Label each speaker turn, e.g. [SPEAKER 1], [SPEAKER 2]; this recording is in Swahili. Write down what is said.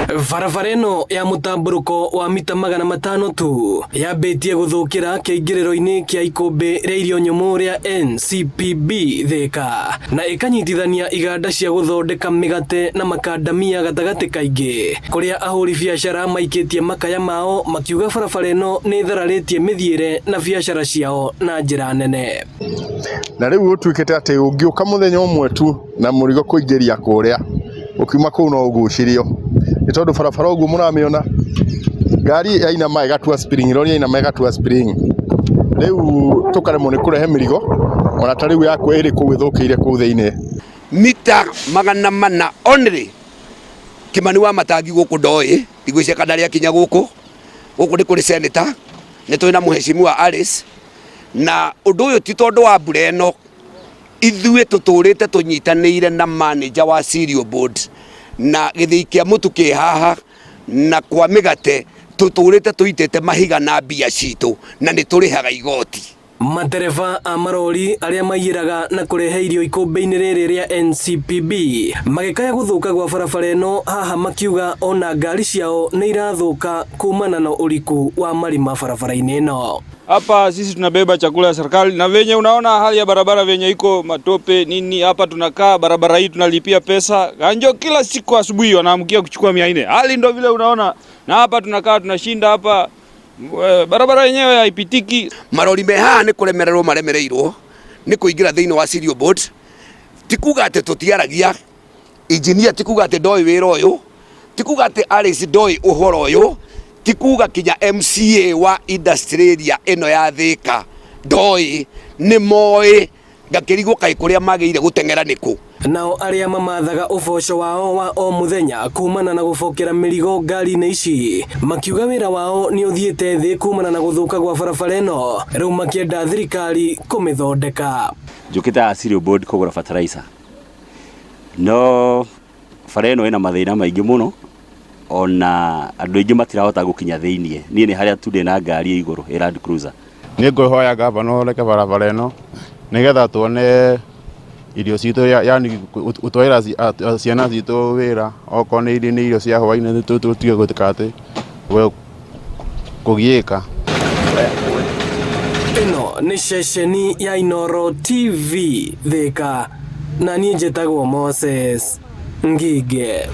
[SPEAKER 1] Barabara ĩno ya mũtambũrũko wa mita 500 tu yambĩtie gũthũkĩra kĩingĩrĩro-inĩ kĩa ikũmbĩ rĩa irio nyũmũ rĩa NCPB Thika na ĩkanyitithania iganda cia gũthondeka mĩgate na makandamia gatagatĩ kaingĩ, kũrĩa ahũri biacara maikĩtie makaya mao makiuga barabara ĩno nĩ thararĩtie mĩthiĩre na biacara ciao na njĩra nene.
[SPEAKER 2] Na rĩu ũtuĩkĩte atĩ ũngĩũka mũthenya ũmwe tu na mũrigo kũingĩria kũrĩa ukiuma kũu no ũgucĩrio, nĩ tondũ barabara ũguo mũramĩona ngari yainama ĩgatua spring, lori yainama ĩgatua spring. Rĩu tũkaremwo nĩ kũrehe mĩrigo ona ta rĩu yakwa ĩrĩ kũu ĩthũkĩire kũu thĩinĩ.
[SPEAKER 3] Mita 400 only Kimani wa Matangi gũkũ ndoĩ igwĩcia kana rĩa kinya gũkũ nĩ kũrĩ senator, nĩ tũrĩ na Mheshimiwa Alice, na ũndũ ũyũ ti tondũ wa mbura ĩno, ithuĩ tũtũrĩte tũnyitanĩire na manager wa cereal board na gĩthĩi kĩa mũtu kĩ haha na kwa mĩgate tũtũrĩte tũitĩte mahiga na mbia citũ na nĩ tũrĩhaga igoti.
[SPEAKER 1] Matereba a marori arĩa maiyĩraga na kũrehe irio ikũmbĩ-inĩ rĩrĩ rĩa NCPB magĩkaya gũthũka gwa barabara ĩno haha, makiuga ona ngari ciao nĩ irathũka kumana na ũriku wa marima barabara-inĩ ĩno.
[SPEAKER 4] Hapa sisi tunabeba chakula ya serikali na venye unaona hali ya barabara venye iko matope nini, hapa tunakaa barabara hii tunalipia pesa ganjo kila siku asubuhi wanaamkia kuchukua 400. Hali ndo vile unaona, na hapa tunakaa tunashinda hapa, barabara yenyewe haipitiki.
[SPEAKER 3] Marori me haha nĩ kũremererwo maremereirwo nĩ kũingĩra thĩinĩ wa cereal board, tikuga atĩ tũtiaragia, engineer tikuga atĩ ndoĩ wĩra ũyũ, tikuga atĩ Alice ndoĩ ũhoro ũyũ, tikuga kinya MCA wa industry area ĩno ya Thika ndoĩ, nĩ moĩ ngakĩrigwo kaĩ kũrĩa magĩire gũteng'era nĩkũ.
[SPEAKER 1] Nao arĩa mamathaga ũboco wao wa o mũthenya kumana na gũbokera mĩrigo ngari-inĩ ici makiuga wĩra wao nĩ ũthiĩte thĩ kumana na gũthũka gwa barabara ĩno, rĩu makĩenda thirikari kũmĩthondeka.
[SPEAKER 5] Njũkĩte cereal board kũgũra fertilizer, no bara ĩno ĩna mathĩna maingĩ mũno, ona andũ aingĩ matirahota gũkinya thĩinĩ. Niĩ nĩ harĩa tu ndĩ na ngari igũrũ Land Cruiser.
[SPEAKER 6] Nĩ ngũhoya gavana ũreke barabara ĩno nĩgetha tuone irio citũ, yani utwĩra ciana citũ wĩra, okorwo nĩ irio cia hwainĩ tũtige gũtĩka atĩ kũgiĩka.
[SPEAKER 1] Ĩno nĩ ceceni ya Inooro TV Thika na niĩ njĩtagwo Moses Ngige.